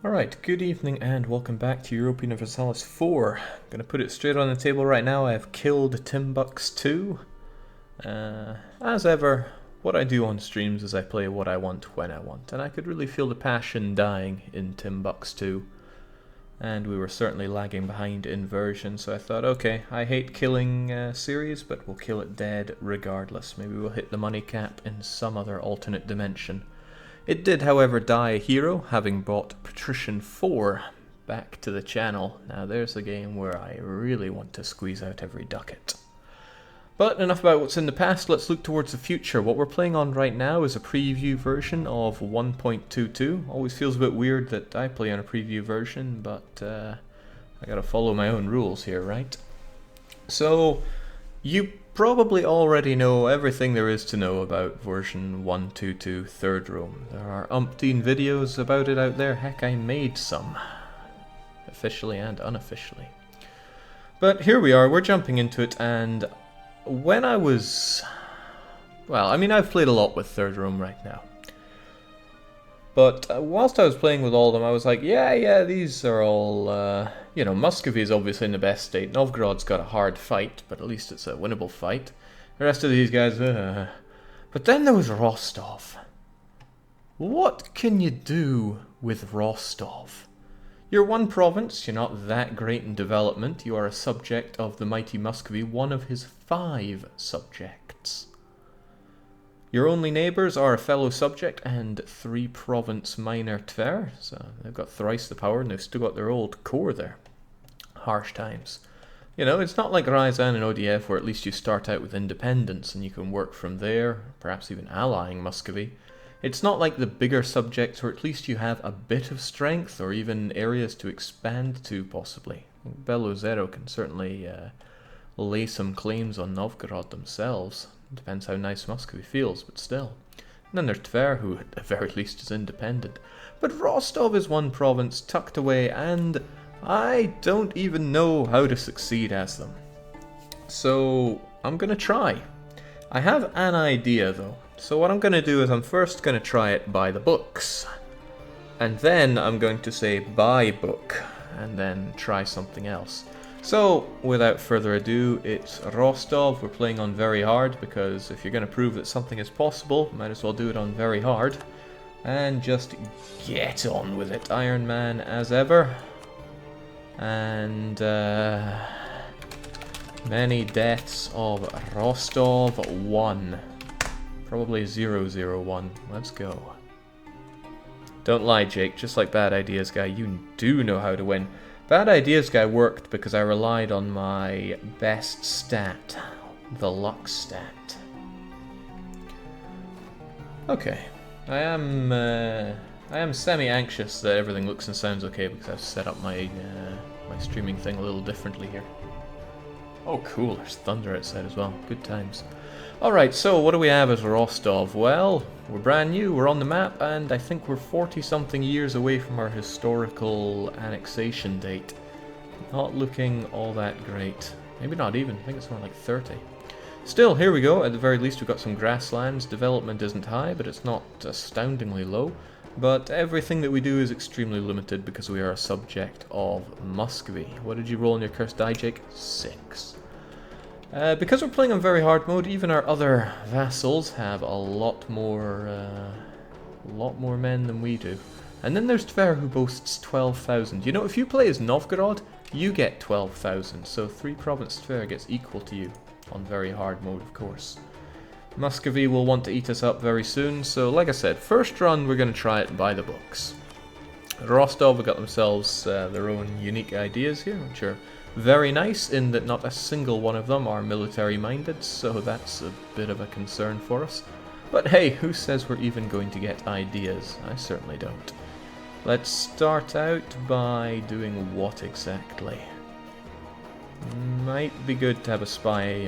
Alright, good evening and welcome back to Europa Universalis 4. I'm gonna put it straight on the table right now. I have killed Timbux2. As ever, what I do on streams is I play what I want when I want, and I could really feel the passion dying in Timbux2. And we were certainly lagging behind in version, so I thought, okay, I hate killing series, but we'll kill it dead regardless. Maybe we'll hit the money cap in some other alternate dimension. It did, however, die a hero, having brought Patrician 4 back to the channel. Now there's a game where I really want to squeeze out every ducat. But enough about what's in the past, let's look towards the future. What we're playing on right now is a preview version of 1.22. Always feels a bit weird that I play on a preview version, but I gotta follow my own rules here, right? So, you probably already know everything there is to know about version 1.22 Third Realm. There are umpteen videos about it out there. Heck, I made some, officially and unofficially. But here we are, we're jumping into it, and when I was... well, I mean, I've played a lot with Third Realm right now. But whilst I was playing with all of them, I was like, yeah, these are all, you know, Muscovy is obviously in the best state. Novgorod's got a hard fight, but at least it's a winnable fight. The rest of these guys, But then there was Rostov. What can you do with Rostov? You're one province, you're not that great in development, you are a subject of the mighty Muscovy, one of his 5 subjects. Your only neighbours are a fellow subject and 3 province minor Tver, so they've got thrice the power and they've still got their old core there. Harsh times. You know, it's not like Ryazan and ODF where at least you start out with independence and you can work from there, perhaps even allying Muscovy. It's not like the bigger subjects where at least you have a bit of strength or even areas to expand to, possibly. Belozero can certainly lay some claims on Novgorod themselves. Depends how nice Muscovy feels, but still. And then there's Tver, who at the very least is independent. But Rostov is one province tucked away, and I don't even know how to succeed as them. So, I'm gonna try. I have an idea, though. So what I'm gonna do is I'm first gonna try it by the books. And then I'm going to say buy book, and then try something else. So, without further ado, it's Rostov. We're playing on very hard, because if you're going to prove that something is possible, might as well do it on very hard. And just get on with it. Iron Man as ever. And many deaths of Rostov 1. Probably 001. Let's go. Don't lie, Jake. Just like Bad Ideas Guy, you do know how to win. Bad Ideas Guy worked because I relied on my best stat, the luck stat. Okay, I am semi-anxious that everything looks and sounds okay because I've set up my my streaming thing a little differently here. Oh cool, there's thunder outside as well, good times. Alright, so what do we have as Rostov? Well, we're brand new, we're on the map, and I think we're 40-something years away from our historical annexation date. Not looking all that great. Maybe not even, I think it's more like 30. Still, here we go, at the very least we've got some grasslands. Development isn't high, but it's not astoundingly low. But everything that we do is extremely limited because we are a subject of Muscovy. What did you roll in your cursed die, Jake? 6. Because we're playing on very hard mode, even our other vassals have a lot more men than we do. And then there's Tver, who boasts 12,000. You know, if you play as Novgorod, you get 12,000. So 3 province Tver gets equal to you on very hard mode, of course. Muscovy will want to eat us up very soon. So, like I said, first run we're going to try it by the books. Rostov have got themselves their own unique ideas here, which are very nice in that not a single one of them are military-minded, so that's a bit of a concern for us. But hey, who says we're even going to get ideas? I certainly don't. Let's start out by doing what exactly? Might be good to have a spy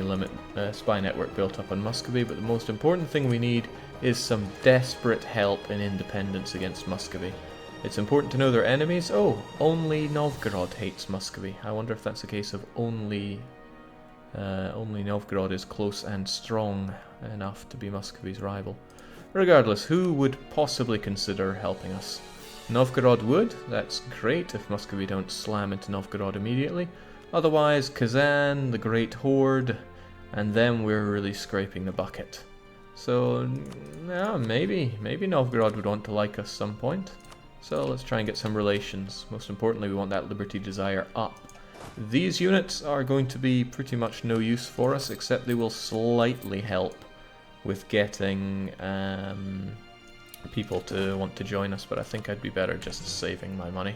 network built up on Muscovy, but the most important thing we need is some desperate help in independence against Muscovy. It's important to know their enemies. Oh, only Novgorod hates Muscovy. I wonder if that's a case of only Novgorod is close and strong enough to be Muscovy's rival. Regardless, who would possibly consider helping us? Novgorod would. That's great if Muscovy don't slam into Novgorod immediately. Otherwise, Kazan, the Great Horde, and then we're really scraping the bucket. So, yeah, maybe Novgorod would want to like us some point. So let's try and get some relations. Most importantly, we want that Liberty Desire up. These units are going to be pretty much no use for us, except they will slightly help with getting people to want to join us, but I think I'd be better just saving my money.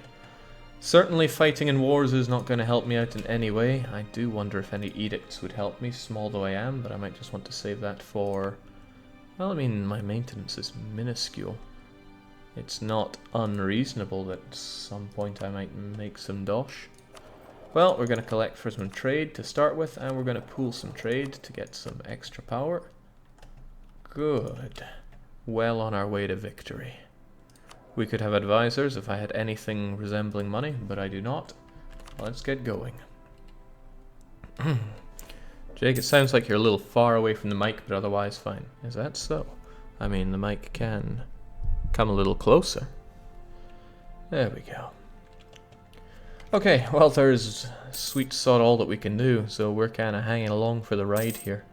Certainly fighting in wars is not going to help me out in any way. I do wonder if any edicts would help me, small though I am, but I might just want to save that for... Well, I mean, my maintenance is minuscule. It's not unreasonable that at some point I might make some dosh. Well, we're going to collect for some trade to start with, and we're going to pool some trade to get some extra power. Good. Well on our way to victory. We could have advisors if I had anything resembling money, but I do not. Let's get going. Jake, it sounds like you're a little far away from the mic, but otherwise fine. Is that so? I mean, the mic can come a little closer. There we go. Okay, well, there's sweet sod all that we can do, so we're kind of hanging along for the ride here.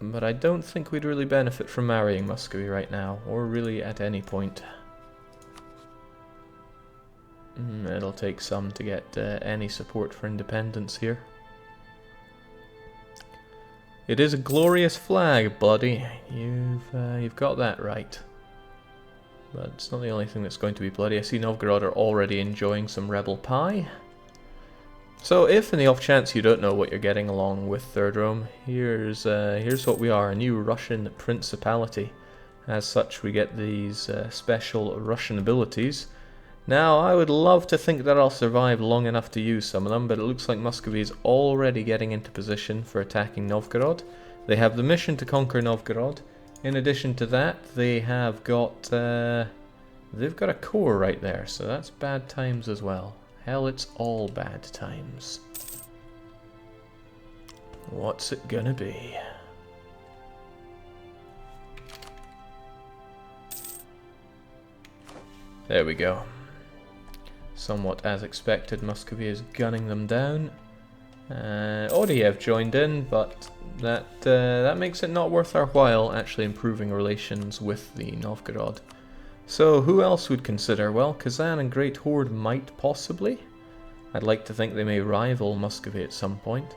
But I don't think we'd really benefit from marrying Muscovy right now, or really at any point. It'll take some to get any support for independence here. It is a glorious flag, buddy. You've got that right. But it's not the only thing that's going to be bloody. I see Novgorod are already enjoying some rebel pie. So if in the off chance you don't know what you're getting along with Third Rome, here's what we are, a new Russian principality. As such, we get these special Russian abilities. Now, I would love to think that I'll survive long enough to use some of them, but it looks like Muscovy is already getting into position for attacking Novgorod. They have the mission to conquer Novgorod. In addition to that, they have got they've got a core right there, so that's bad times as well. Hell, it's all bad times. What's it gonna be? There we go. Somewhat as expected, Muscovy is gunning them down. Odiev joined in, but that makes it not worth our while actually improving relations with the Novgorod. So who else would consider? Well, Kazan and Great Horde might possibly. I'd like to think they may rival Muscovy at some point.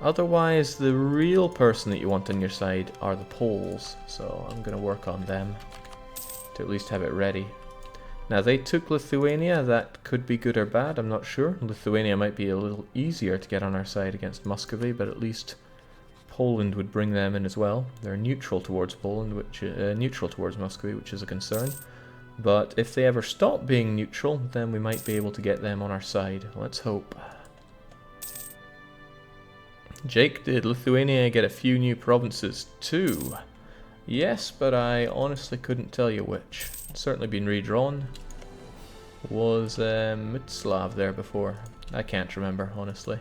Otherwise, the real person that you want on your side are the Poles, so I'm going to work on them to at least have it ready. Now, they took Lithuania. That could be good or bad, I'm not sure. Lithuania might be a little easier to get on our side against Muscovy, but at least Poland would bring them in as well. They're neutral towards Poland, which neutral towards Muscovy, which is a concern. But if they ever stop being neutral, then we might be able to get them on our side. Let's hope. Jake, did Lithuania get a few new provinces too? Yes, but I honestly couldn't tell you which. It's certainly been redrawn. Was Mitslav there before? I can't remember, honestly.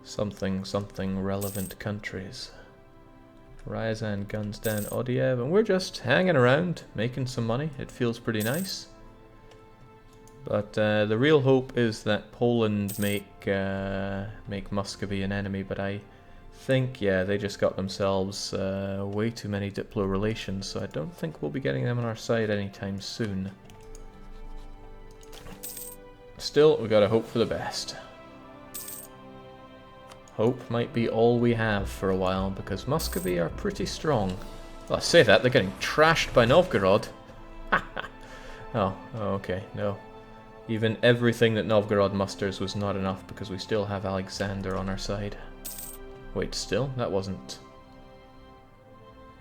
Something relevant countries. Ryazan guns down Odiev, and we're just hanging around, making some money. It feels pretty nice. But the real hope is that Poland make Muscovy an enemy, but I think, yeah, they just got themselves way too many diplo relations, so I don't think we'll be getting them on our side anytime soon. Still, we gotta hope for the best. Hope might be all we have for a while, because Muscovy are pretty strong. Well, I say that, they're getting trashed by Novgorod. Oh, okay, no. Even everything that Novgorod musters was not enough, because we still have Alexander on our side. Wait, still? That wasn't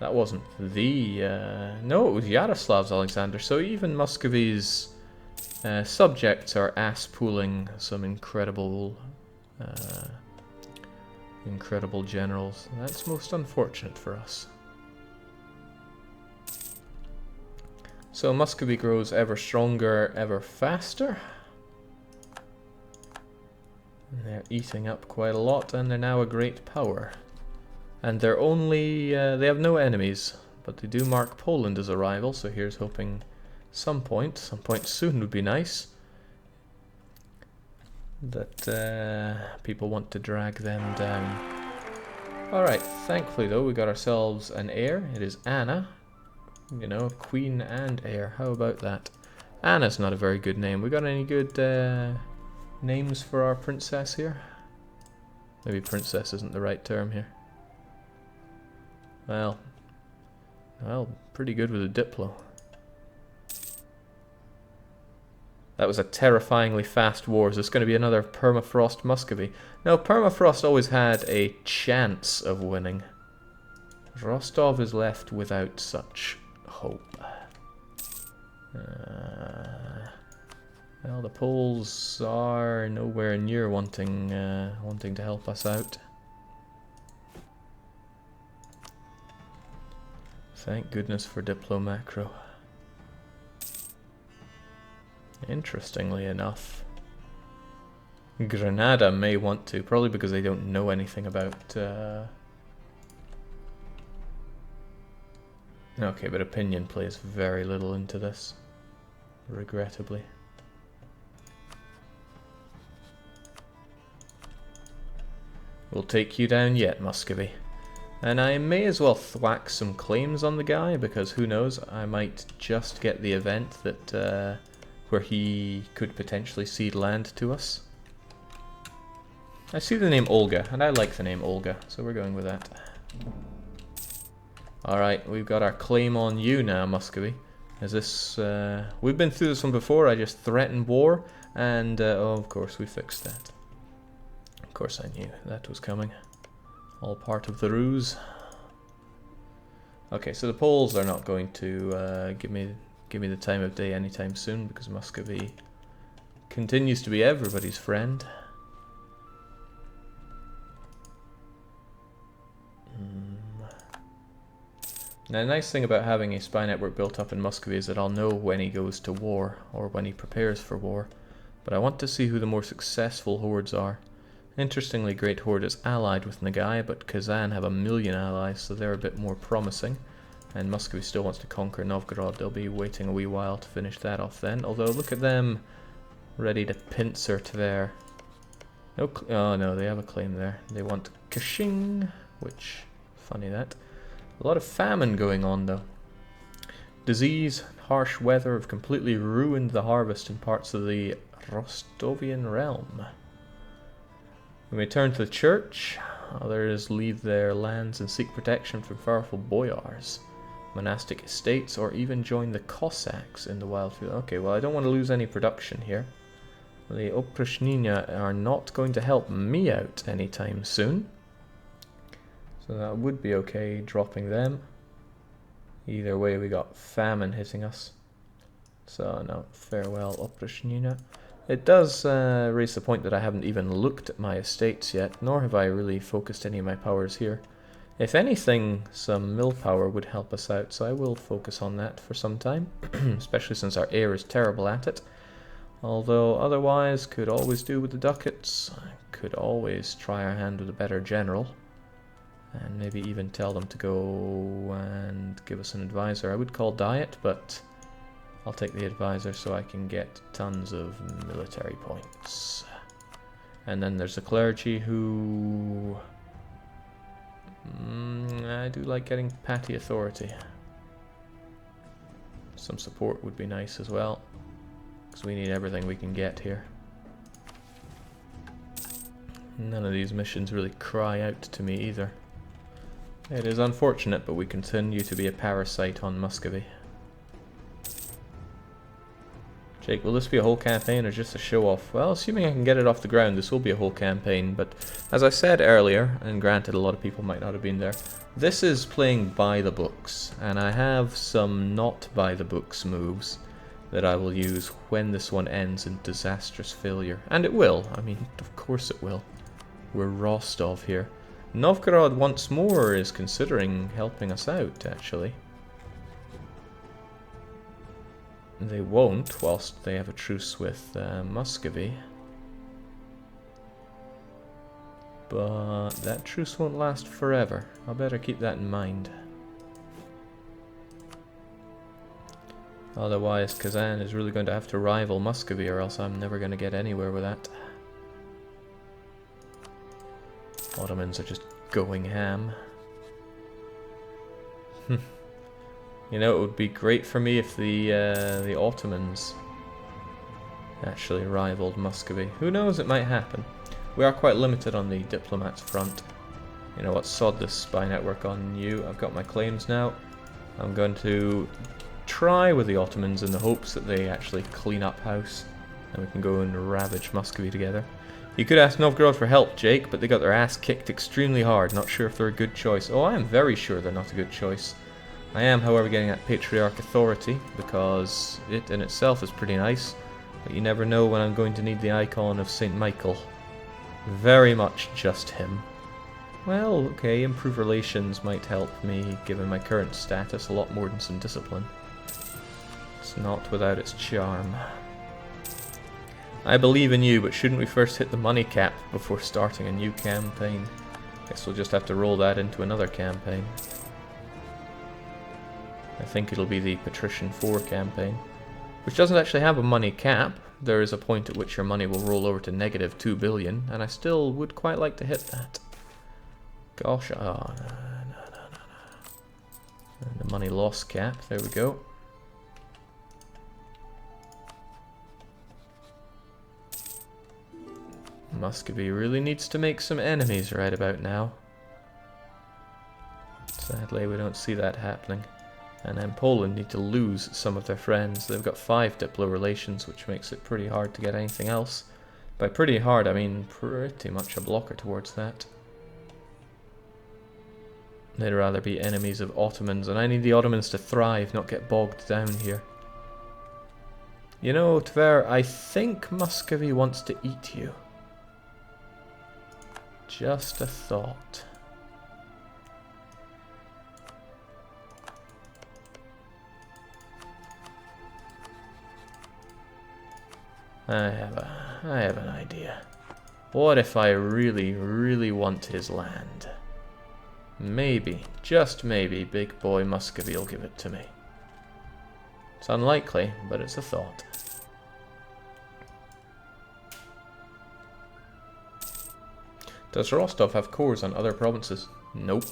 the... no, it was Yaroslav's Alexander, so even Muscovy's subjects are ass-pooling some incredible generals. That's most unfortunate for us. So Muscovy grows ever stronger, ever faster. And they're eating up quite a lot, and they're now a great power. And they're only, they have no enemies, but they do mark Poland as a rival, so here's hoping some point soon would be nice. That people want to drag them down. Alright, thankfully though, we got ourselves an heir. It is Anna. You know, queen and heir. How about that? Anna's not a very good name. We got any good names for our princess here? Maybe princess isn't the right term here. Well, pretty good with a Diplo. That was a terrifyingly fast war. Is this going to be another permafrost Muscovy? No, permafrost always had a chance of winning. Rostov is left without such hope. Well, the Poles are nowhere near wanting to help us out. Thank goodness for Diplo Macro. Interestingly enough, Granada may want to, probably because they don't know anything about... Okay, but opinion plays very little into this, regrettably. We'll take you down yet, Muscovy. And I may as well thwack some claims on the guy, because who knows, I might just get the event that where he could potentially cede land to us. I see the name Olga, and I like the name Olga, so we're going with that. Alright, we've got our claim on you now, Muscovy. Is this... we've been through this one before. I just threatened war, and oh, of course we fixed that. Of course I knew that was coming. All part of the ruse. Okay, so the Poles are not going to give me the time of day anytime soon, because Muscovy continues to be everybody's friend. Now, the nice thing about having a spy network built up in Muscovy is that I'll know when he goes to war, or when he prepares for war. But I want to see who the more successful hordes are. Interestingly, Great Horde is allied with Nagai, but Kazan have 1,000,000 allies, so they're a bit more promising. And Muscovy still wants to conquer Novgorod. They'll be waiting a wee while to finish that off then. Although, look at them, ready to pincer Tver. No, oh no, they have a claim there. They want Kashing, which, funny that. A lot of famine going on though. Disease, harsh weather have completely ruined the harvest in parts of the Rostovian realm. We may turn to the church. Others leave their lands and seek protection from powerful boyars, monastic estates, or even join the Cossacks in the Wildfield. Okay, well I don't want to lose any production here. The Oprichnina are not going to help me out anytime soon. So that would be okay, dropping them. Either way, we got famine hitting us. So no, farewell, Oprichnina. It does raise the point that I haven't even looked at my estates yet, nor have I really focused any of my powers here. If anything, some mill power would help us out, so I will focus on that for some time, especially since our heir is terrible at it. Although otherwise, could always do with the ducats, could always try our hand with a better general. And maybe even tell them to go and give us an advisor. I would call Diet, but I'll take the advisor so I can get tons of military points. And then there's the clergy who... I do like getting patty authority. Some support would be nice as well, because we need everything we can get here. None of these missions really cry out to me either. It is unfortunate, but we continue to be a parasite on Muscovy. Jake, will this be a whole campaign or just a show-off? Well, assuming I can get it off the ground, this will be a whole campaign, but as I said earlier, and granted a lot of people might not have been there, this is playing by the books, and I have some not by the books moves that I will use when this one ends in disastrous failure. And it will, I mean, of course it will. We're Rostov here. Novgorod once more is considering helping us out, actually. They won't, whilst they have a truce with Muscovy. But that truce won't last forever. I'll better keep that in mind. Otherwise, Kazan is really going to have to rival Muscovy, or else I'm never going to get anywhere with that. Ottomans are just going ham. You know, it would be great for me if the Ottomans actually rivaled Muscovy. Who knows, it might happen. We are quite limited on the diplomats front. You know what, sod this spy network on you. I've got my claims now. I'm going to try with the Ottomans in the hopes that they actually clean up house, and we can go and ravage Muscovy together. You could ask Novgorod for help, Jake, but they got their ass kicked extremely hard. Not sure if they're a good choice. Oh, I am very sure they're not a good choice. I am, however, getting that Patriarch authority, because it in itself is pretty nice, but you never know when I'm going to need the icon of St. Michael. Very much just him. Well, okay, improve relations might help me, given my current status, a lot more than some discipline. It's not without its charm. I believe in you, but shouldn't we first hit the money cap before starting a new campaign? Guess we'll just have to roll that into another campaign. I think it'll be the Patrician 4 campaign, which doesn't actually have a money cap. There is a point at which your money will roll over to negative 2 billion, and I still would quite like to hit that. Gosh, oh, no. And the money loss cap, there we go. Muscovy really needs to make some enemies right about now. Sadly, we don't see that happening. And then Poland need to lose some of their friends. They've got 5 Diplo relations, which makes it pretty hard to get anything else. By pretty hard, I mean pretty much a blocker towards that. They'd rather be enemies of Ottomans, and I need the Ottomans to thrive, not get bogged down here. You know, Tver, I think Muscovy wants to eat you. Just a thought. I have an idea. What if I really want his land? Maybe, just maybe, big boy Muscovy will give it to me. It's unlikely, but it's a thought. Does Rostov have cores on other provinces? Nope.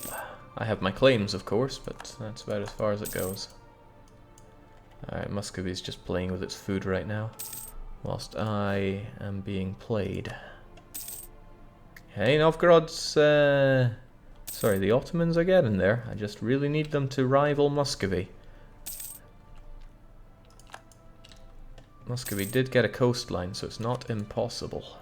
I have my claims, of course, but that's about as far as it goes. Alright, Muscovy's just playing with its food right now, whilst I am being played. Hey, Novgorod's, sorry, the Ottomans are getting there. I just really need them to rival Muscovy. Muscovy did get a coastline, so it's not impossible.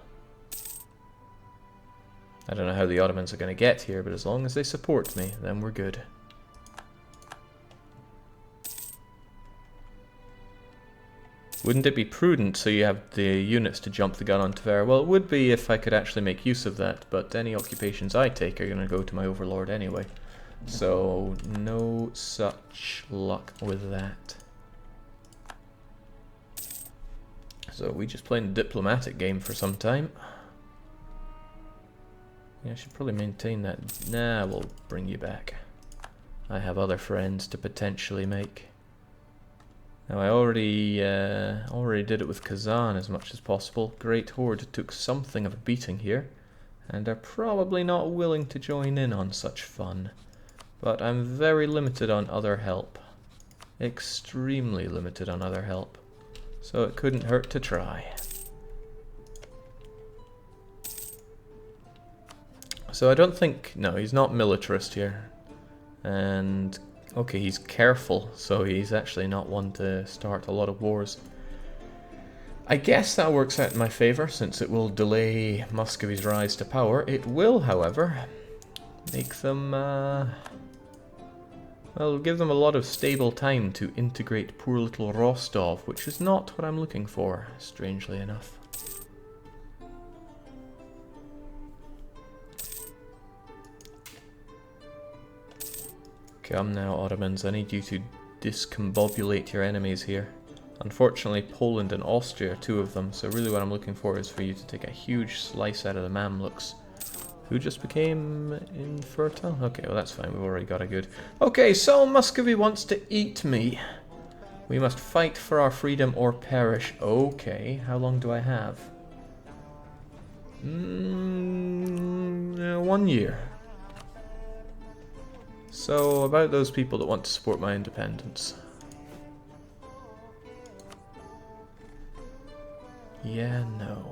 I don't know how the Ottomans are going to get here, but as long as they support me, then we're good. Wouldn't it be prudent so you have the units to jump the gun on Tver? Well, it would be if I could actually make use of that, but any occupations I take are going to go to my overlord anyway. So, no such luck with that. So, we just played a diplomatic game for some time. Yeah, I should probably maintain that. Nah, we'll bring you back. I have other friends to potentially make. Now I already did it with Kazan as much as possible. Great Horde took something of a beating here, and are probably not willing to join in on such fun. But I'm very limited on other help. Extremely limited on other help. So it couldn't hurt to try. So I don't think... No, he's not militarist here. And... okay, he's careful, so he's actually not one to start a lot of wars. I guess that works out in my favour, since it will delay Muscovy's rise to power. It will, however, make them... well, give them a lot of stable time to integrate poor little Rostov, which is not what I'm looking for, strangely enough. Come now, Ottomans, I need you to discombobulate your enemies here. Unfortunately, Poland and Austria are 2 of them, so really what I'm looking for is for you to take a huge slice out of the Mamluks, Who just became infertile? Okay, well that's fine, we've already got a good... Okay, so Muscovy wants to eat me. We must fight for our freedom or perish. Okay, how long do I have? 1 year. So, about those people that want to support my independence. Yeah, no.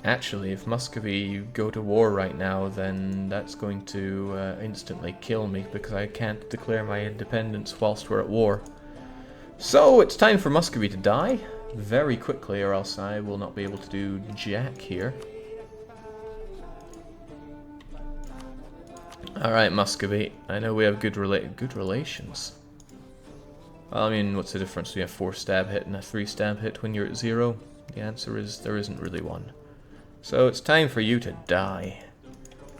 Actually, if Muscovy go to war right now, then that's going to instantly kill me because I can't declare my independence whilst we're at war. So, it's time for Muscovy to die very quickly, or else I will not be able to do jack here. Alright, Muscovy. I know we have good relations. Well, I mean, what's the difference? We have 4 stab hit and a 3 stab hit when you're at 0? The answer is there isn't really one. So it's time for you to die.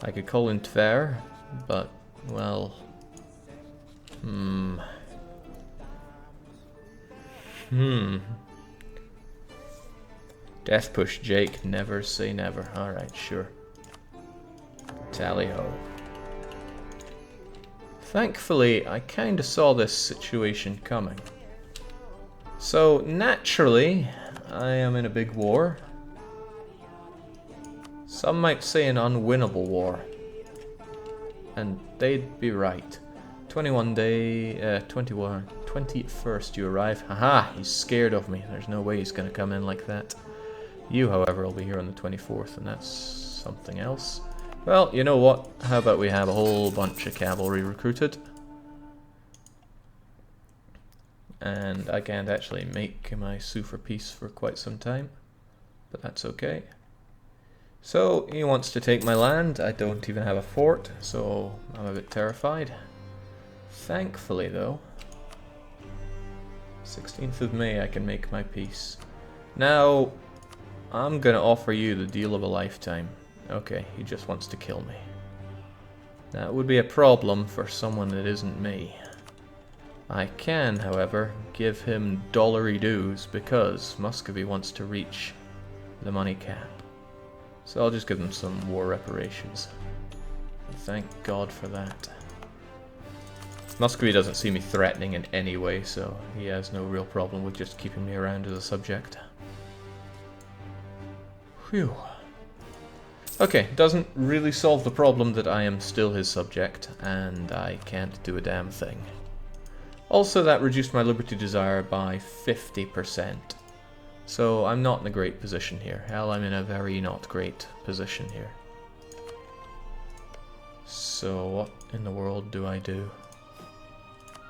I could call in Tver, but, well... Death push Jake, never say never. Alright, sure. Tally-ho. Thankfully, I kinda saw this situation coming. So, naturally, I am in a big war. Some might say an unwinnable war. And they'd be right. 21st you arrive. Haha, he's scared of me. There's no way he's gonna come in like that. You, however, will be here on the 24th, and that's something else. Well, you know what? How about we have a whole bunch of cavalry recruited? And I can't actually make my sue for peace for quite some time, but that's okay. So, he wants to take my land. I don't even have a fort, so I'm a bit terrified. Thankfully, though, 16th of May I can make my peace. Now, I'm gonna offer you the deal of a lifetime. Okay, he just wants to kill me. That would be a problem for someone that isn't me. I can, however, give him dollary dues because Muscovy wants to reach the money cap. So I'll just give him some war reparations. Thank God for that. Muscovy doesn't see me threatening in any way, so he has no real problem with just keeping me around as a subject. Phew. Okay, doesn't really solve the problem that I am still his subject, and I can't do a damn thing. Also, that reduced my liberty desire by 50%. So I'm not in a great position here. Hell, I'm in a very not great position here. So what in the world do I do?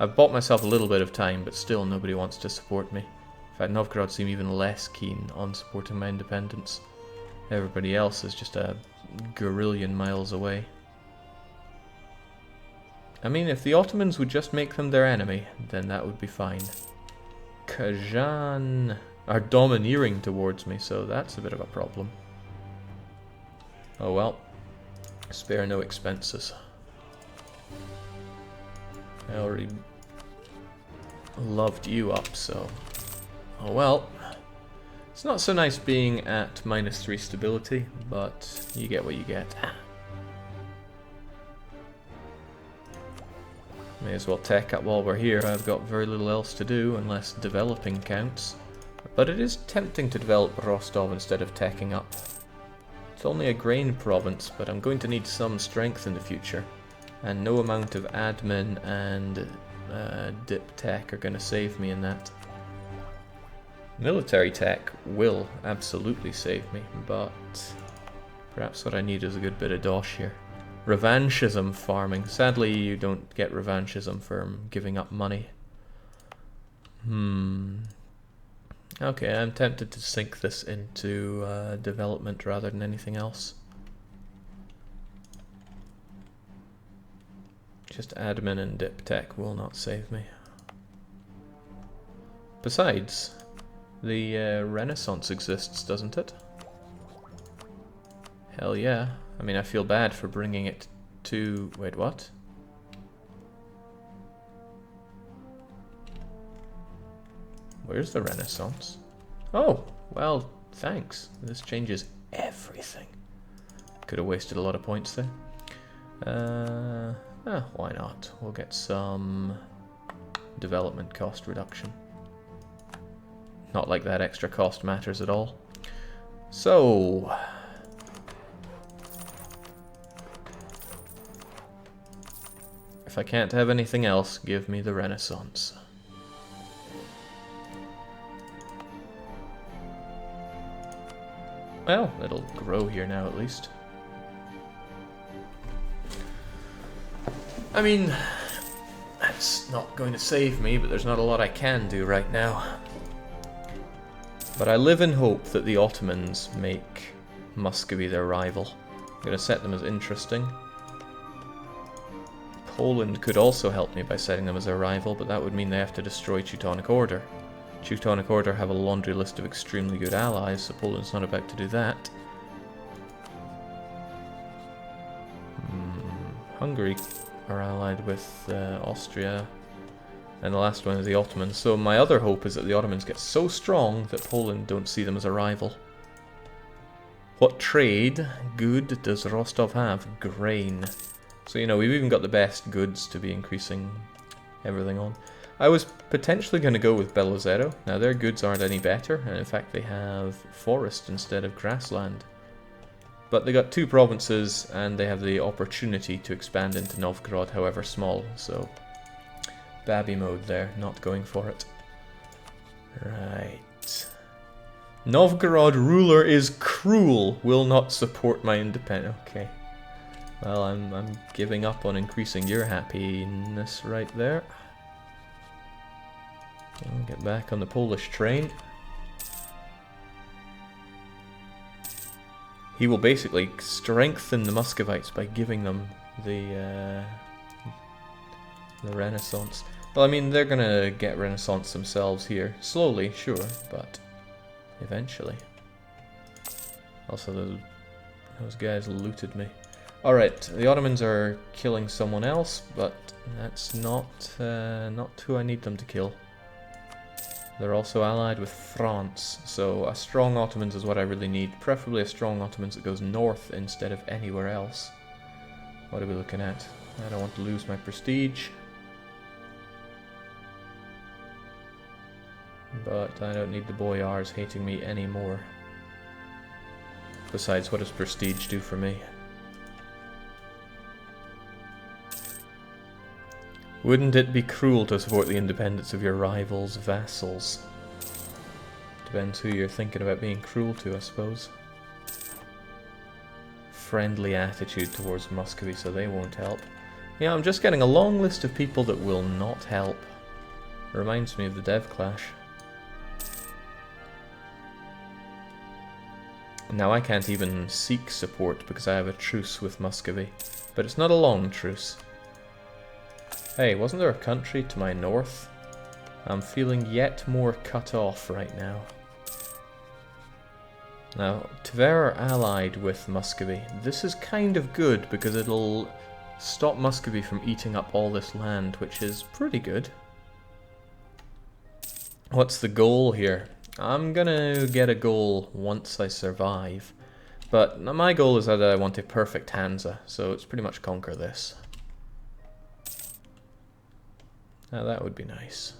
I've bought myself a little bit of time, but still nobody wants to support me. In fact, Novgorod seem even less keen on supporting my independence. Everybody else is just a gorillion miles away. I mean, if the Ottomans would just make them their enemy, then that would be fine. Kazan are domineering towards me, so that's a bit of a problem. Oh well. Spare no expenses. I already loved you up, so... Oh well. It's not so nice being at -3 stability, but you get what you get. May as well tech up while we're here. I've got very little else to do unless developing counts. But it is tempting to develop Rostov instead of teching up. It's only a grain province, but I'm going to need some strength in the future. And no amount of admin and dip tech are going to save me in that. Military tech will absolutely save me, but perhaps what I need is a good bit of dosh here. Revanchism farming. Sadly, you don't get revanchism from giving up money. Okay, I'm tempted to sink this into development rather than anything else. Just admin and dip tech will not save me. Besides, the Renaissance exists, doesn't it? Hell yeah. I mean, I feel bad for bringing it to... Wait, what? Where's the Renaissance? Oh, well, Thanks. This changes everything. Could have wasted a lot of points there. Why not? We'll get some development cost reduction. Not like that extra cost matters at all. So... if I can't have anything else, give me the Renaissance. Well, it'll grow here now at least. I mean, that's not going to save me, but there's not a lot I can do right now. But I live in hope that the Ottomans make Muscovy their rival. I'm going to set them as interesting. Poland could also help me by setting them as their rival, but that would mean they have to destroy Teutonic Order. Teutonic Order have a laundry list of extremely good allies, so Poland's not about to do that. Hungary are allied with Austria, and the last one is the Ottomans. So my other hope is that the Ottomans get so strong that Poland don't see them as a rival. What trade good does Rostov have? Grain. So, you know, we've even got the best goods to be increasing everything on. I was potentially going to go with Belozero. Now, their goods aren't any better, and in fact they have forest instead of grassland. But they got 2 provinces, and they have the opportunity to expand into Novgorod, however small, so... Babby mode there, not going for it. Right. Novgorod ruler is cruel, will not support my independence. Okay. Well, I'm giving up on increasing your happiness right there. I'll get back on the Polish train. He will basically strengthen the Muscovites by giving them the Renaissance. Well, I mean, they're gonna get Renaissance themselves here. Slowly, sure, but eventually. Also, those guys looted me. Alright, the Ottomans are killing someone else, but that's not who I need them to kill. They're also allied with France, so a strong Ottomans is what I really need. Preferably a strong Ottomans that goes north instead of anywhere else. What are we looking at? I don't want to lose my prestige. But I don't need the boyars hating me anymore. Besides, what does prestige do for me? Wouldn't it be cruel to support the independence of your rival's vassals? Depends who you're thinking about being cruel to, I suppose. Friendly attitude towards Muscovy, so they won't help. Yeah, I'm just getting a long list of people that will not help. Reminds me of the Dev Clash. Now I can't even seek support because I have a truce with Muscovy. But it's not a long truce. Hey, wasn't there a country to my north? I'm feeling yet more cut off right now. Now, Tver are allied with Muscovy. This is kind of good because it'll stop Muscovy from eating up all this land, which is pretty good. What's the goal here? I'm gonna get a goal once I survive. But my goal is that I want a perfect Hansa, so it's pretty much conquer this. Now that would be nice.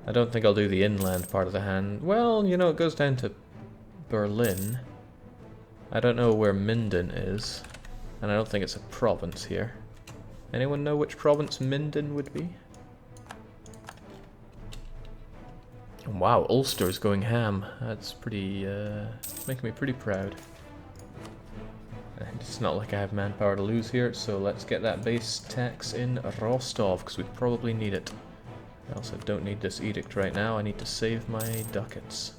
I don't think I'll do the inland part of the hand. Well, you know, it goes down to Berlin. I don't know where Minden is. And I don't think it's a province here. Anyone know which province Minden would be? Wow, Ulster's going ham. That's pretty, making me pretty proud. And it's not like I have manpower to lose here, so let's get that base tax in Rostov, because we probably need it. I also don't need this edict right now, I need to save my ducats.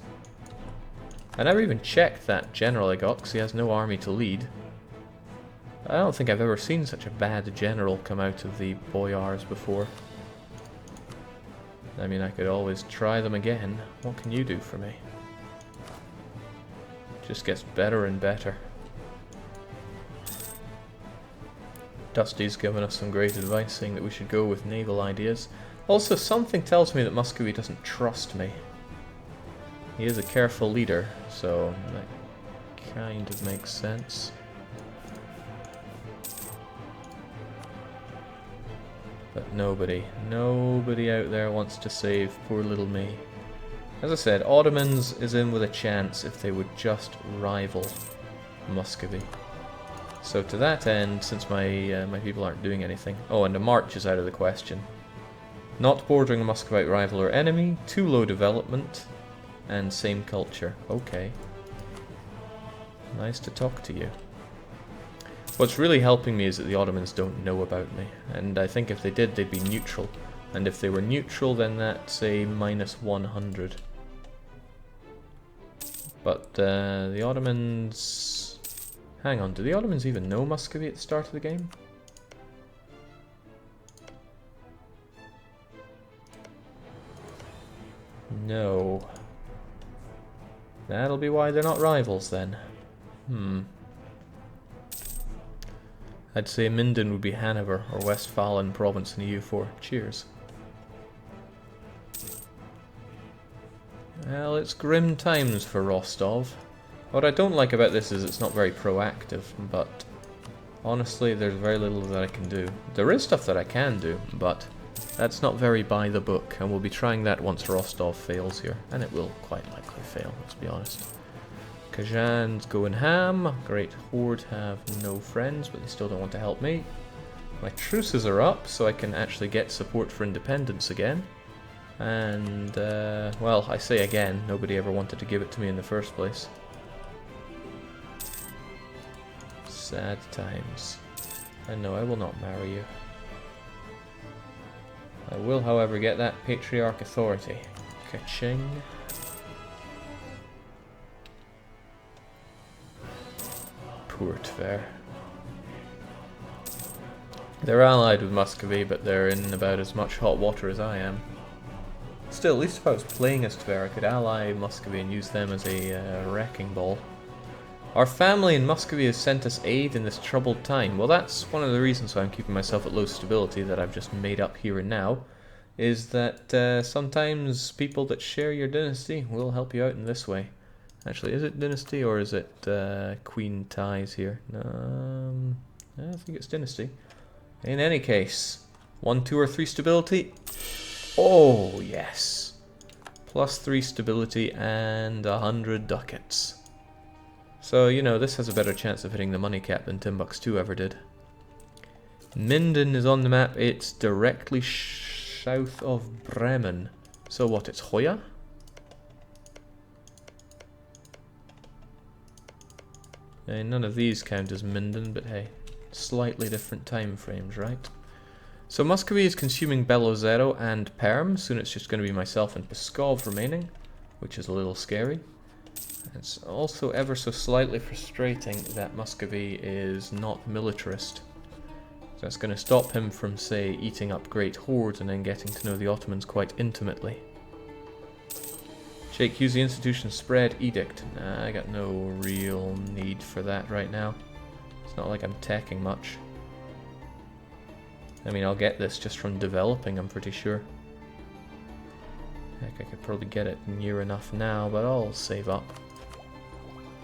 I never even checked that general I got, because he has no army to lead. I don't think I've ever seen such a bad general come out of the boyars before. I mean, I could always try them again. What can you do for me? Just gets better and better. Dusty's given us some great advice saying that we should go with naval ideas. Also, something tells me that Muscovy doesn't trust me. He is a careful leader, so that kind of makes sense. But nobody out there wants to save poor little me. As I said, Ottomans is in with a chance if they would just rival Muscovy. So to that end, since my people aren't doing anything... Oh, and a march is out of the question. Not bordering a Muscovite rival or enemy, too low development, and same culture. Okay. Nice to talk to you. What's really helping me is that the Ottomans don't know about me, and I think if they did, they'd be neutral. And if they were neutral, then that's a -100. But the Ottomans... Hang on, do the Ottomans even know Muscovy at the start of the game? No. That'll be why they're not rivals then. I'd say Minden would be Hanover or Westphalian province in the EU4. Cheers. Well, it's grim times for Rostov. What I don't like about this is it's not very proactive, but honestly there's very little that I can do. There is stuff that I can do, but that's not very by the book, and we'll be trying that once Rostov fails here. And it will quite likely fail, let's be honest. Kazan's going ham. Great Horde have no friends, but they still don't want to help me. My truces are up, so I can actually get support for independence again. And, well, I say again, nobody ever wanted to give it to me in the first place. Sad times. And no, I will not marry you. I will, however, get that Patriarch authority. Ka-ching. Poor Tver. They're allied with Muscovy, but they're in about as much hot water as I am. Still, at least if I was playing as Tver, I could ally Muscovy and use them as a wrecking ball. Our family in Muscovy has sent us aid in this troubled time. Well, that's one of the reasons why I'm keeping myself at low stability that I've just made up here and now, is that sometimes people that share your dynasty will help you out in this way. Actually, is it dynasty or is it queen ties here? I think it's dynasty. In any case, 1, 2, or 3 stability. Oh, yes. +3 stability and 100 ducats. So, you know, this has a better chance of hitting the money cap than Timbuktu ever did. Minden is on the map. It's directly south of Bremen. So what, it's Hoya? None of these count as Minden, but hey, slightly different time frames, right? So Muscovy is consuming Belozero and Perm. Soon it's just going to be myself and Pskov remaining, which is a little scary. It's also ever so slightly frustrating that Muscovy is not militarist. That's going to stop him from, say, eating up Great Horde and then getting to know the Ottomans quite intimately. Sheikh, use the institution spread edict. Nah, I got no real need for that right now. It's not like I'm teching much. I mean, I'll get this just from developing, I'm pretty sure. Heck, I could probably get it near enough now, but I'll save up.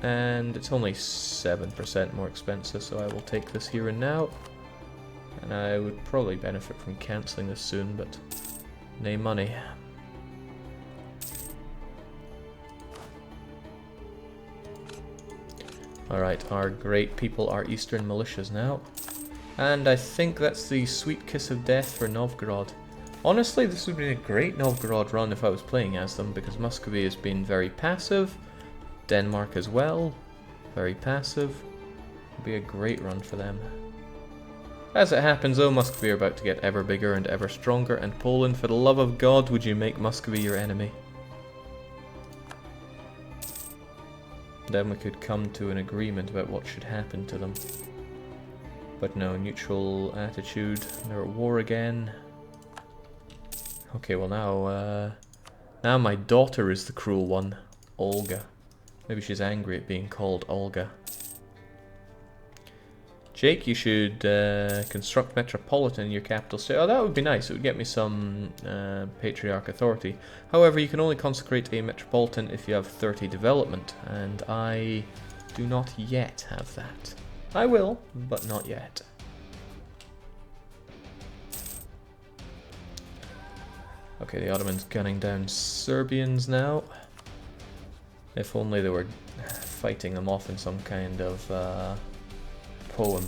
And it's only 7% more expensive, so I will take this here and now. And I would probably benefit from cancelling this soon, but nay money. Alright, our great people are Eastern militias now. And I think that's the sweet kiss of death for Novgorod. Honestly, this would be a great Novgorod run if I was playing as them, because Muscovy has been very passive. Denmark as well, very passive. Would be a great run for them. As it happens though, Muscovy are about to get ever bigger and ever stronger, and Poland, for the love of God, would you make Muscovy your enemy? Then we could come to an agreement about what should happen to them. But no, neutral attitude, they're at war again. Okay, well now my daughter is the cruel one, Olga. Maybe she's angry at being called Olga. Jake, you should construct metropolitan in your capital state. Oh, that would be nice. It would get me some patriarch authority. However, you can only consecrate a metropolitan if you have 30 development, and I do not yet have that. I will, but not yet. Okay, the Ottomans gunning down Serbians now. If only they were fighting them off in some kind of poem.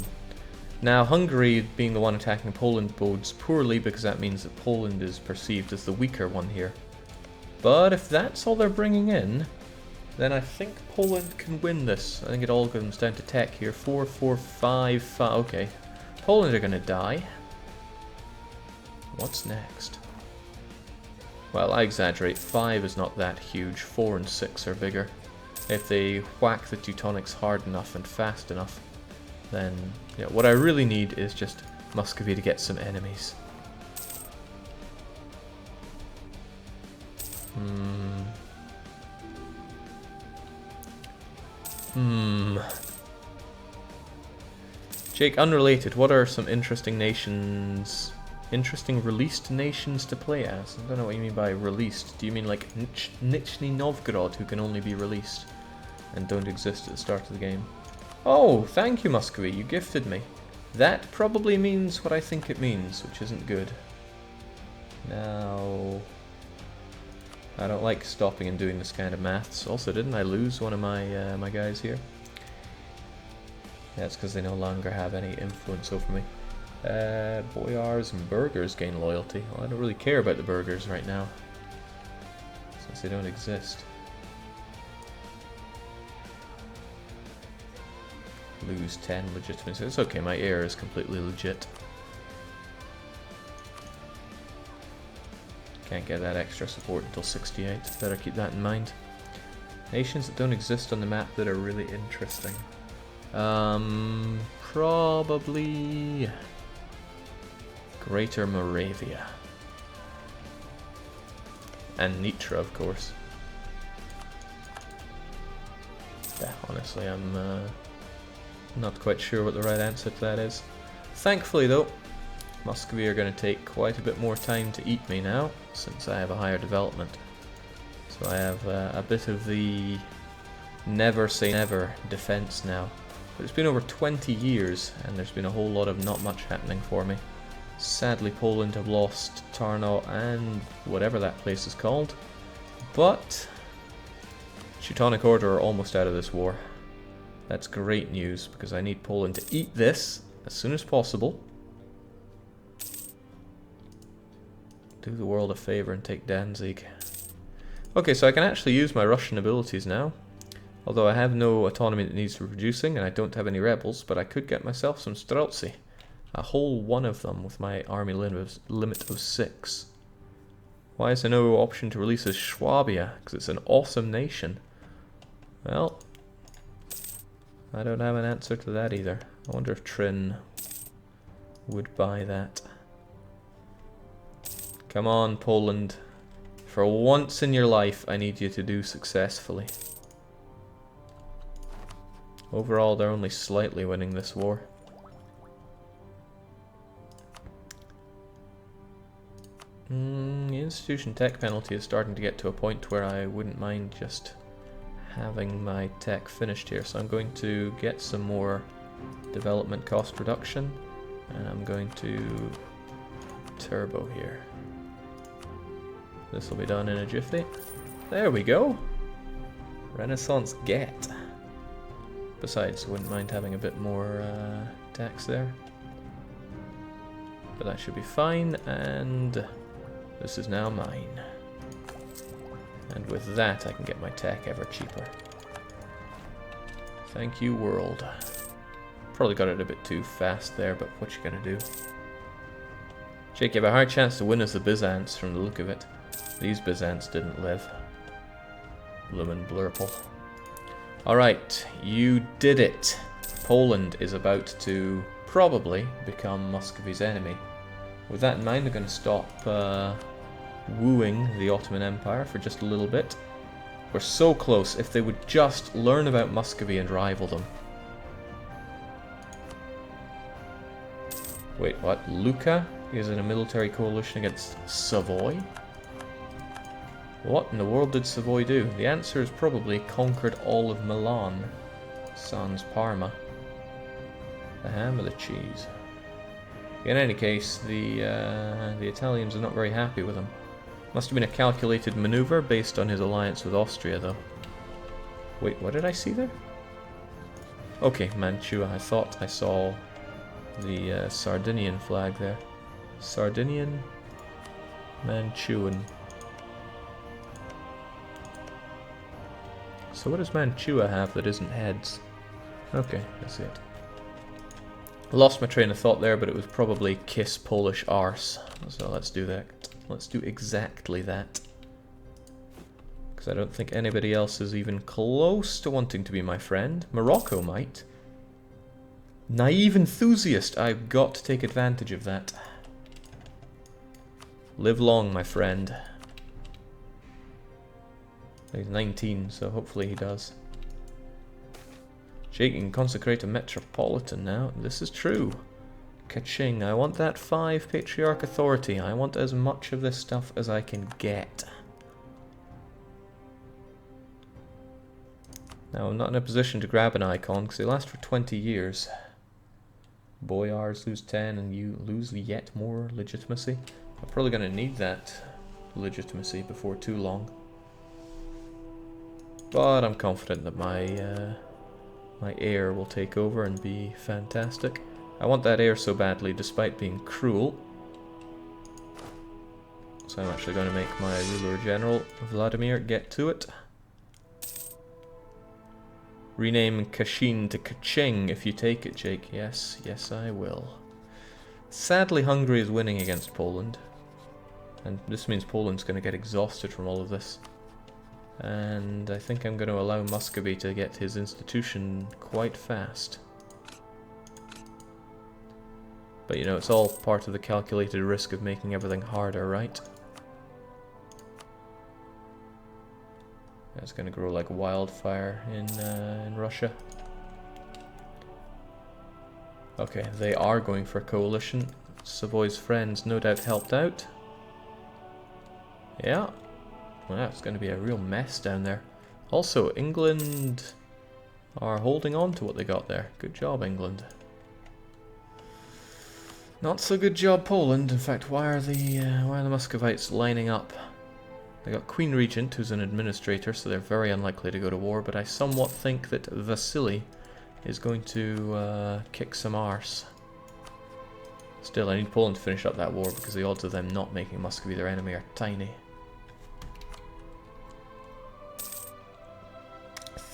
Now, Hungary being the one attacking Poland bodes poorly because that means that Poland is perceived as the weaker one here. But if that's all they're bringing in, then I think Poland can win this. I think it all comes down to tech here. 4, 4, 5, 5. Okay. Poland are going to die. What's next? Well, I exaggerate. 5 is not that huge. 4 and 6 are bigger. If they whack the Teutonics hard enough and fast enough, then yeah, what I really need is just Muscovy to get some enemies. Jake, unrelated, what are some interesting nations, interesting released nations to play as? I don't know what you mean by released. Do you mean like Nizhny Novgorod, who can only be released and don't exist at the start of the game? Oh, thank you, Muscovy, you gifted me. That probably means what I think it means, which isn't good. Now, I don't like stopping and doing this kind of maths. Also, didn't I lose one of my my guys here? That's because they no longer have any influence over me. Boyars and burghers gain loyalty. Well, I don't really care about the burghers right now, since they don't exist. Lose 10 legitimacy. It's okay, my heir is completely legit. Can't get that extra support until 68. Better keep that in mind. Nations that don't exist on the map that are really interesting. Probably Greater Moravia. And Nitra, of course. Yeah, honestly, I'm not quite sure what the right answer to that is. Thankfully, though, Muscovy are going to take quite a bit more time to eat me now, since I have a higher development. So I have a bit of the never say never defense now. But it's been over 20 years, and there's been a whole lot of not much happening for me. Sadly, Poland have lost Tarnow and whatever that place is called. But Teutonic Order are almost out of this war. That's great news, because I need Poland to eat this as soon as possible. Do the world a favor and take Danzig. Okay, so I can actually use my Russian abilities now. Although I have no autonomy that needs reproducing, and I don't have any rebels, but I could get myself some Streltsy. A whole one of them with my army limit of 6. Why is there no option to release as Swabia? Because it's an awesome nation. Well, I don't have an answer to that either. I wonder if Trin would buy that. Come on, Poland. For once in your life, I need you to do successfully. Overall, they're only slightly winning this war. The institution tech penalty is starting to get to a point where I wouldn't mind just having my tech finished here. So I'm going to get some more development cost reduction, and I'm going to turbo here. This will be done in a jiffy. There we go. Renaissance get. Besides, I wouldn't mind having a bit more tax there. But that should be fine, and this is now mine. And with that, I can get my tech ever cheaper. Thank you, world. Probably got it a bit too fast there, but what you gonna do? Jake, you have a hard chance to win as the Byzants from the look of it. These Byzants didn't live. Bloomin' blurple. Alright, you did it. Poland is about to probably become Muscovy's enemy. With that in mind, I'm going to stop wooing the Ottoman Empire for just a little bit. We're so close. If they would just learn about Muscovy and rival them. Wait, what? Lucca is in a military coalition against Savoy? What in the world did Savoy do? The answer is probably conquered all of Milan, sans Parma. The ham or the cheese? In any case, the Italians are not very happy with him. Must have been a calculated maneuver based on his alliance with Austria, though. Wait, what did I see there? Okay, Mantua. I thought I saw the Sardinian flag there. Sardinian, Mantuan. So what does Mantua have that isn't heads? Okay, that's it. I lost my train of thought there, but it was probably kiss Polish arse. So let's do that. Let's do exactly that. Because I don't think anybody else is even close to wanting to be my friend. Morocco might. Naive enthusiast. I've got to take advantage of that. Live long, my friend. He's 19, so hopefully he does. Jake, you can consecrate a metropolitan now. This is true. Kaching. I want that 5 patriarch authority. I want as much of this stuff as I can get. Now, I'm not in a position to grab an icon because they last for 20 years. Boyars lose 10 and you lose yet more legitimacy. I'm probably going to need that legitimacy before too long. But I'm confident that my heir will take over and be fantastic. I want that heir so badly, despite being cruel. So I'm actually going to make my ruler general, Vladimir, get to it. Rename Kashin to Kaching if you take it, Jake. Yes, yes I will. Sadly, Hungary is winning against Poland. And this means Poland's going to get exhausted from all of this. And I think I'm going to allow Muscovy to get his institution quite fast. But you know, it's all part of the calculated risk of making everything harder, right? It's going to grow like wildfire in Russia. Okay, they are going for a coalition. Savoy's friends no doubt helped out. Yeah. Well, it's going to be a real mess down there. Also, England are holding on to what they got there. Good job, England. Not so good job, Poland. In fact, why are the Muscovites lining up? They got Queen Regent, who's an administrator, so they're very unlikely to go to war. But I somewhat think that Vasily is going to kick some arse. Still, I need Poland to finish up that war because the odds of them not making Muscovy their enemy are tiny.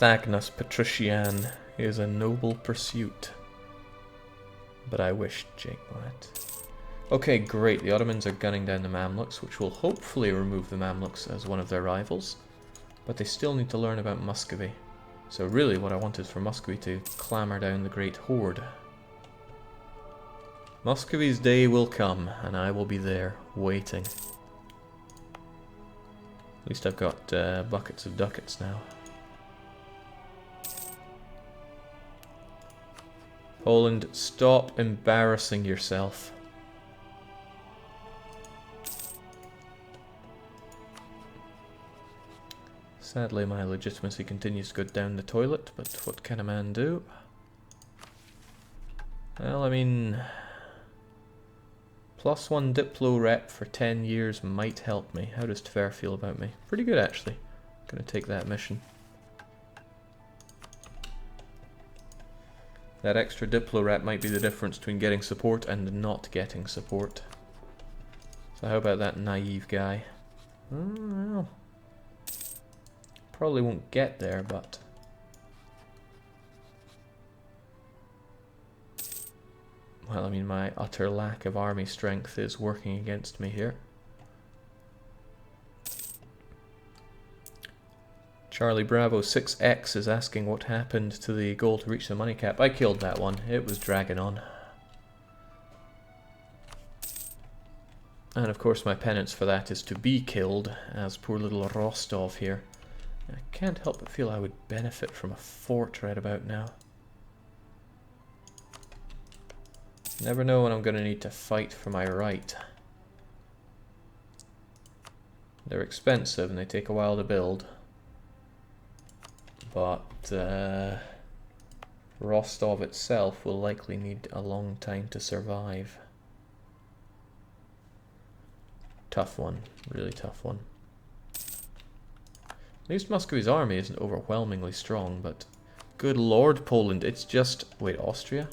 Thagnas Patrician is a noble pursuit. But I wish Jake might. Okay, great. The Ottomans are gunning down the Mamluks, which will hopefully remove the Mamluks as one of their rivals. But they still need to learn about Muscovy. So really what I want is for Muscovy to clamor down the Great Horde. Muscovy's day will come, and I will be there, waiting. At least I've got buckets of ducats now. Poland, stop embarrassing yourself. Sadly, my legitimacy continues to go down the toilet, but what can a man do? Well, I mean, +1 Diplo rep for 10 years might help me. How does Tver feel about me? Pretty good, actually. Gonna take that mission. That extra Diplo rep might be the difference between getting support and not getting support. So how about that naive guy? Well, probably won't get there, but... Well, I mean, my utter lack of army strength is working against me here. Charlie Bravo 6X is asking what happened to the goal to reach the money cap. I killed that one. It was dragging on. And of course my penance for that is to be killed, as poor little Rostov here. I can't help but feel I would benefit from a fort right about now. Never know when I'm going to need to fight for my right. They're expensive and they take a while to build. But Rostov itself will likely need a long time to survive. Tough one, really tough one. At least Muscovy's army isn't overwhelmingly strong, but good lord, Poland, it's just... Wait, Austria?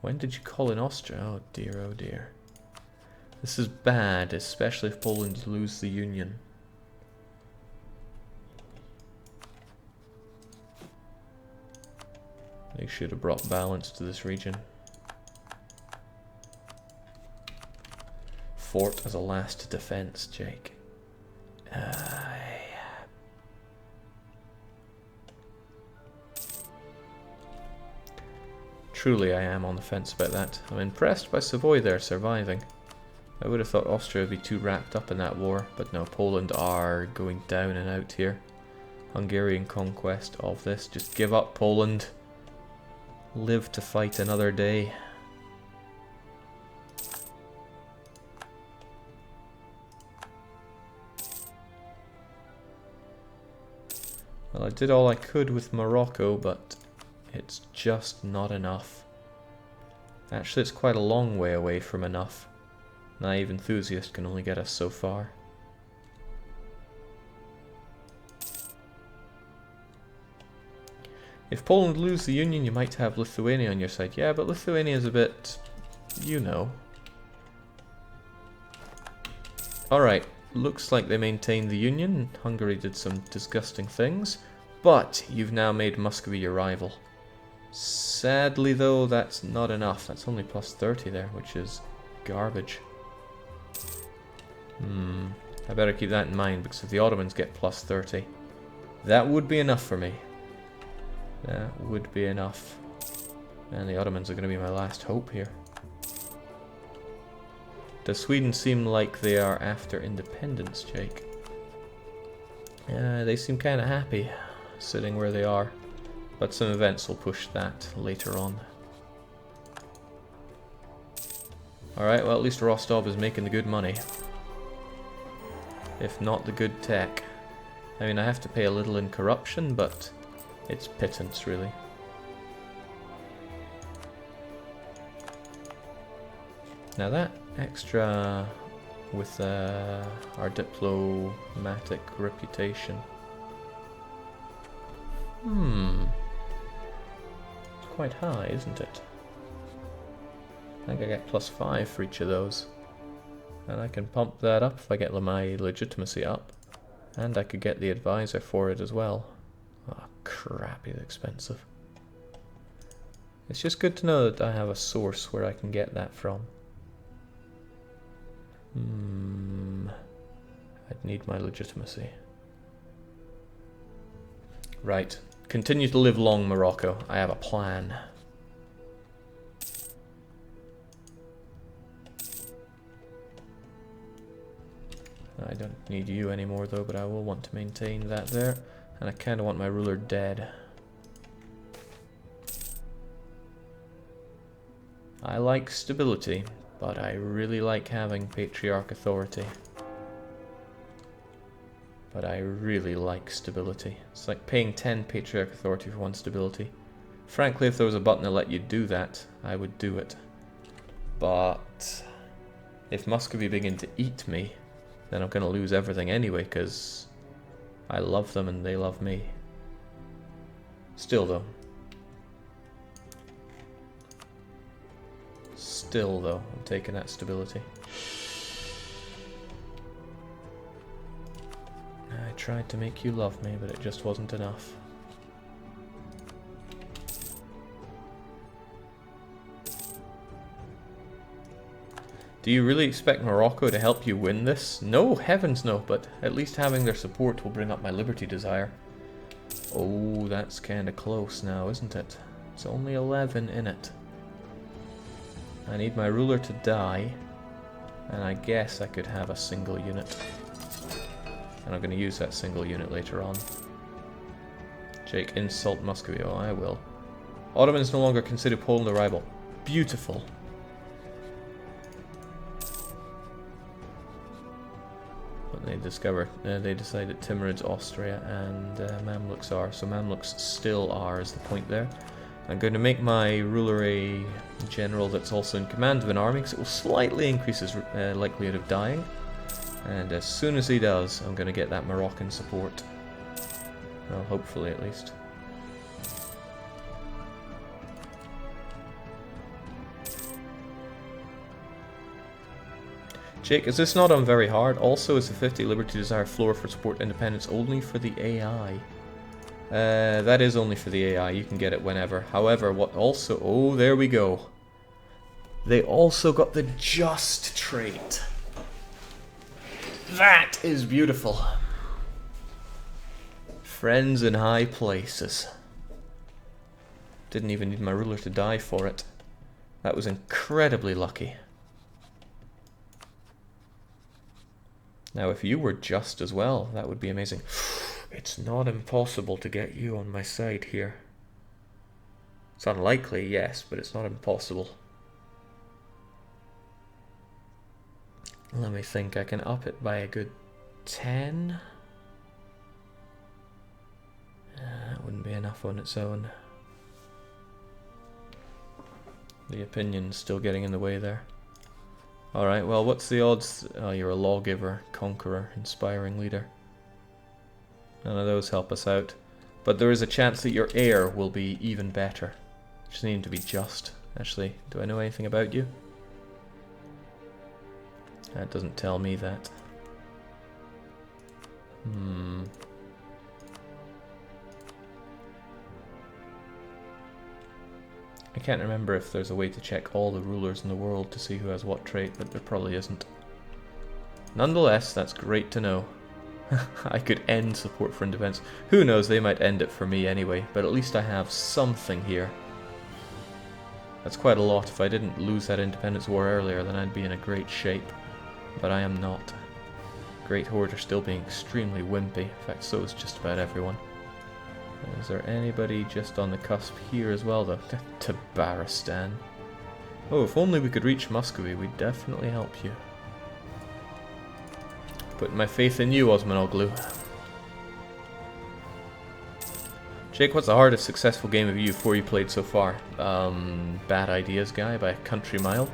When did you call in Austria? Oh dear, oh dear. This is bad, especially if Poland lose the Union. They should have brought balance to this region. Fort as a last defense, Jake. Truly I am on the fence about that. I'm impressed by Savoy there surviving. I would have thought Austria would be too wrapped up in that war, but no, Poland are going down and out here. Hungarian conquest of this. Just give up, Poland. Live to fight another day. Well, I did all I could with Morocco, but it's just not enough. Actually, it's quite a long way away from enough. Naive enthusiast can only get us so far. If Poland lose the Union, you might have Lithuania on your side. Yeah, but Lithuania is a bit... you know. Alright, looks like they maintained the Union. Hungary did some disgusting things. But you've now made Muscovy your rival. Sadly though, that's not enough. That's only plus 30 there, which is garbage. I better keep that in mind, because if the Ottomans get plus 30, that would be enough for me. That would be enough. And the Ottomans are going to be my last hope here. Does Sweden seem like they are after independence, Jake? They seem kind of happy sitting where they are. But some events will push that later on. Alright, well at least Rostov is making the good money. If not the good tech. I mean, I have to pay a little in corruption, but it's pittance, really. Now that extra with our diplomatic reputation. It's quite high, isn't it? I think I get plus 5 for each of those. And I can pump that up if I get my legitimacy up. And I could get the advisor for it as well. Oh crap, it's expensive. It's just good to know that I have a source where I can get that from. I'd need my legitimacy. Right. Continue to live long, Morocco. I have a plan. I don't need you anymore though, but I will want to maintain that there. And I kind of want my ruler dead. I like stability, but I really like having patriarch authority. But I really like stability. It's like paying 10 patriarch authority for 1 stability. Frankly, if there was a button to let you do that, I would do it. But if Muscovy begin to eat me, then I'm going to lose everything anyway, because I love them and they love me. Still though, I'm taking that stability. I tried to make you love me, but it just wasn't enough. Do you really expect Morocco to help you win this? No, heavens no, but at least having their support will bring up my liberty desire. Oh, that's kind of close now, isn't it? It's only 11 in it. I need my ruler to die, and I guess I could have a single unit. And I'm going to use that single unit later on. Jake, insult Muscovy. Oh, I will. Ottomans no longer consider Poland a rival. beautiful. But they decide that Timurid's Austria and Mamluks are. So Mamluks still are is the point there. I'm going to make my ruler a general that's also in command of an army, because it will slightly increase his likelihood of dying. And as soon as he does, I'm going to get that Moroccan support. Well, hopefully at least. Jake, is this not on very hard? Also, is the 50 Liberty Desire floor for support independence only for the AI? That is only for the AI. You can get it whenever. However, what also... Oh, there we go. They also got the just trait. That is beautiful. Friends in high places. Didn't even need my ruler to die for it. That was incredibly lucky. Now, if you were just as well, that would be amazing. It's not impossible to get you on my side here. It's unlikely, yes, but it's not impossible. Let me think. I can up it by a good 10. That wouldn't be enough on its own. The opinion's still getting in the way there. Alright, well, what's the odds? Oh, you're a lawgiver, conqueror, inspiring leader. None of those help us out. But there is a chance that your heir will be even better. Just need him to be just. Actually, do I know anything about you? That doesn't tell me that. I can't remember if there's a way to check all the rulers in the world to see who has what trait, but there probably isn't. Nonetheless, that's great to know. I could end support for independence. Who knows, they might end it for me anyway, but at least I have something here. That's quite a lot. If I didn't lose that independence war earlier, then I'd be in a great shape. But I am not. Great Horde are still being extremely wimpy. In fact, so is just about everyone. Is there anybody just on the cusp here as well, though? Tabaristan. Oh, if only we could reach Muscovy, we'd definitely help you. Putting my faith in you, Osmanoglu. Jake, what's the hardest successful game of U4 you played so far? Bad Ideas Guy by a country mile.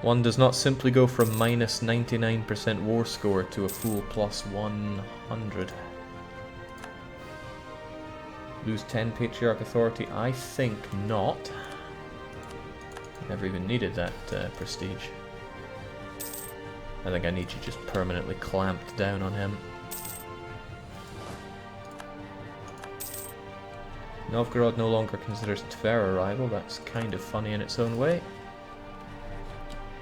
One does not simply go from minus 99% war score to a full plus 100. Lose 10 Patriarch Authority? I think not. Never even needed that prestige. I think I need you just permanently clamped down on him. Novgorod no longer considers Tver a rival. That's kind of funny in its own way.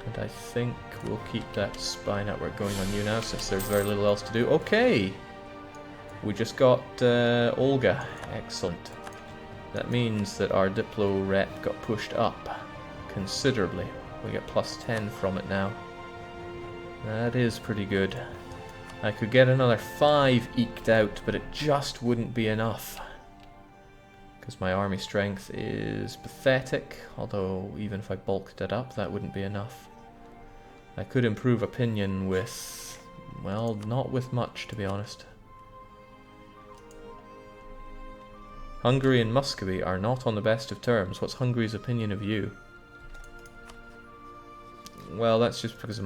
And I think we'll keep that spy network going on you now, since there's very little else to do. Okay! We just got Olga. Excellent. That means that our Diplo rep got pushed up considerably. We get plus 10 from it now. That is pretty good. I could get another 5 eked out, but it just wouldn't be enough. Because my army strength is pathetic, although even if I bulked it up, that wouldn't be enough. I could improve opinion with, well, not with much, to be honest. Hungary and Muscovy are not on the best of terms. What's Hungary's opinion of you? Well, that's just because of